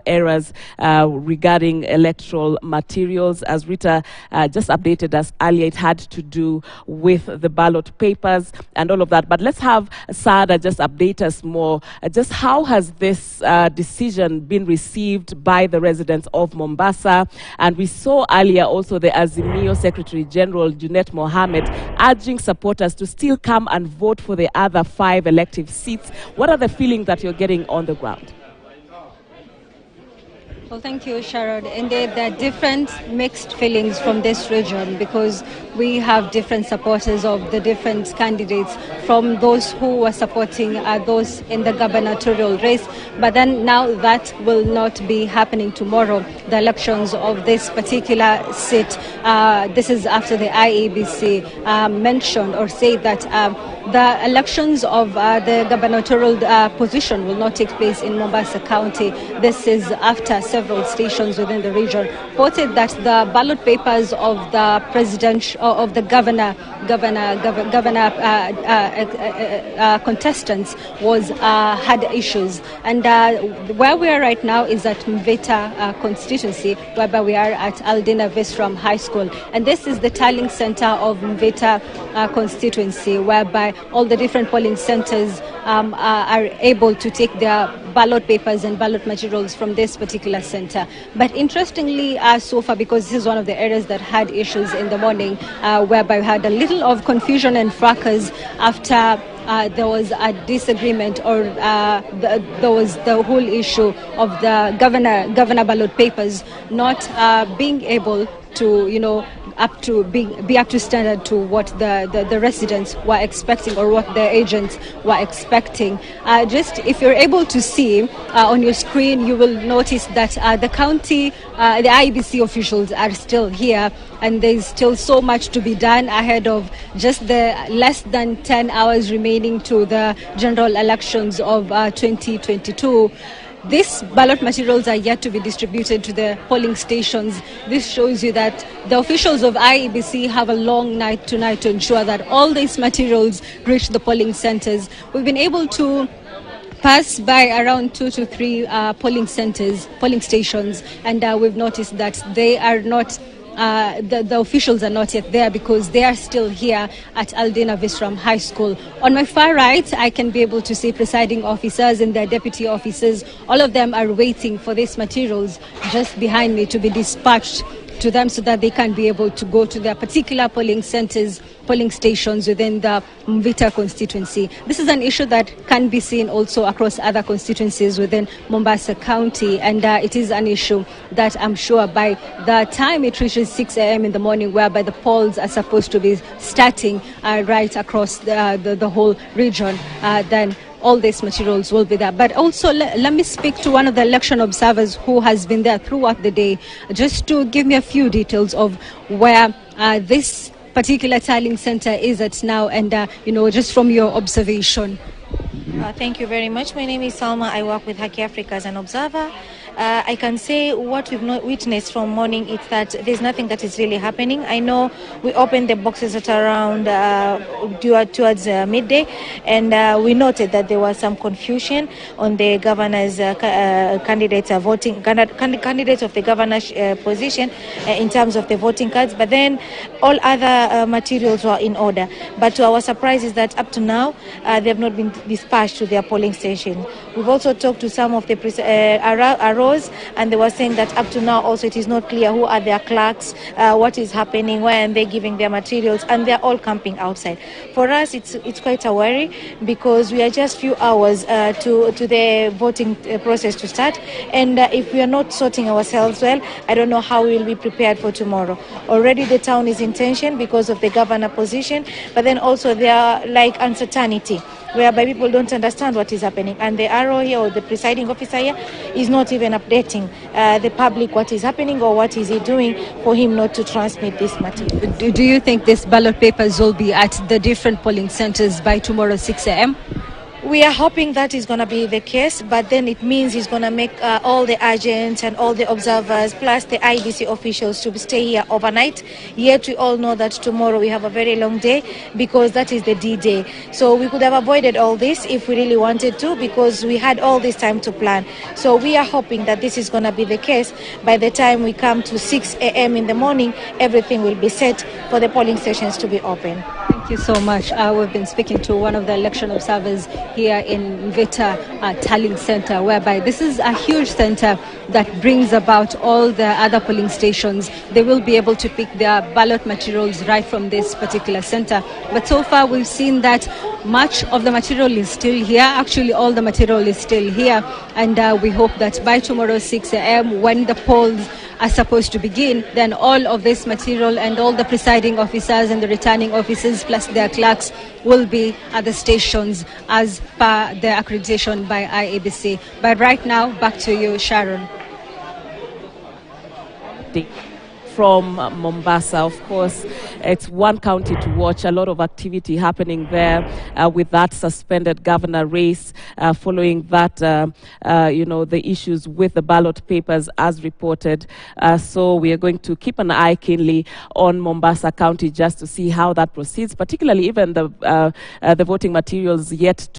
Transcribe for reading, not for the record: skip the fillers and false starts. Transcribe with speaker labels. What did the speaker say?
Speaker 1: errors regarding electoral materials. As Rita just updated us earlier, it had to do with the ballot papers and all of that. But let's have Sada just update us more. Just how has this decision been received by the residents of Mombasa? And we saw earlier also the Azimio Secretary General, Junet Mohammed, urging supporters to still come and vote for the other 5 elective seats. What are the feelings that you're getting on the ground?
Speaker 2: Well, thank you, Sharad. Indeed, there are different mixed feelings from this region because we have different supporters of the different candidates, from those who were supporting those in the gubernatorial race. But then now that will not be happening tomorrow, the elections of this particular seat. This is after the IEBC mentioned or said that the elections of the gubernatorial position will not take place in Mombasa County. This is after several stations within the region reported that the ballot papers of the president, of the governor contestants had issues. And where we are right now is at Mvita constituency, whereby we are at Aldina Visram High School. And this is the tallying center of Mvita constituency, whereby all the different polling centers are able to take their ballot papers and ballot materials from this particular center. But interestingly, so far, because this is one of the areas that had issues in the morning, whereby we had a little of confusion and fracas after there was a disagreement, or there was the whole issue of the governor ballot papers not being able to, be up to standard to what the residents were expecting, or what the agents were expecting. Just if you're able to see on your screen, you will notice that the county, the IEBC officials are still here, and there's still so much to be done ahead of just the less than 10 hours remaining to the general elections of 2022. These ballot materials are yet to be distributed to the polling stations. This shows you that the officials of IEBC have a long night tonight to ensure that all these materials reach the polling centers. We've been able to pass by around 2 to 3 polling stations, and we've noticed that they are not the officials are not yet there because they are still here at Aldina Visram High School. On my far right, I can be able to see presiding officers and their deputy officers. All of them are waiting for these materials just behind me to be dispatched to them so that they can be able to go to their particular polling centers, polling stations within the Mvita constituency. This is an issue that can be seen also across other constituencies within Mombasa County, and it is an issue that I'm sure by the time it reaches 6 a.m. in the morning, whereby the polls are supposed to be starting right across the whole region, then all these materials will be there. But also let me speak to one of the election observers who has been there throughout the day, just to give me a few details of where this particular tallying center is at now, and just from your observation.
Speaker 3: Thank you very much. My name is Salma. I work with Haki Africa as an observer. I can say what we've not witnessed from morning is that there's nothing that is really happening. I know we opened the boxes at around towards midday, and we noted that there was some confusion on the governor's candidates voting, candidates of the governor's position in terms of the voting cards. But then all other materials were in order. But to our surprise is that up to now they have not been dispatched to their polling station. We've also talked to some of the and they were saying that up to now also it is not clear who are their clerks, what is happening, where are they giving their materials, and they're all camping outside. For us, it's quite a worry because we are just few hours to the voting process to start, and if we are not sorting ourselves well, I don't know how we will be prepared for tomorrow. Already the town is in tension because of the governor position, but then also there are like uncertainty, whereby people don't understand what is happening, and the RO here, or the presiding officer here, is not even updating the public what is happening or what is he doing for him not to transmit this material.
Speaker 2: Do you think these ballot papers will be at the different polling centers by tomorrow 6 a.m.?
Speaker 3: We are hoping that is going to be the case, but then it means he's going to make all the agents and all the observers, plus the IEBC officials, to stay here overnight. Yet we all know that tomorrow we have a very long day, because that is the D-Day. So we could have avoided all this if we really wanted to, because we had all this time to plan. So we are hoping that this is going to be the case. By the time we come to 6 a.m. in the morning, everything will be set for the polling stations to be open.
Speaker 2: Thank you so much. We've been speaking to one of the election observers here in Mvita Tallying Center, whereby this is a huge center that brings about all the other polling stations. They will be able to pick their ballot materials right from this particular center. But so far we've seen that much of the material is still here. Actually, all the material is still here. And we hope that by tomorrow 6 a.m. when the polls are supposed to begin, then all of this material and all the presiding officers and the returning officers plus their clerks will be at the stations as per the accreditation by IEBC. But right now, back to you, Sharon.
Speaker 1: From Mombasa, of course, it's one county to watch. A lot of activity happening there with that suspended governor race, following that, the issues with the ballot papers as reported. So we are going to keep an eye keenly on Mombasa County just to see how that proceeds, particularly even the voting materials yet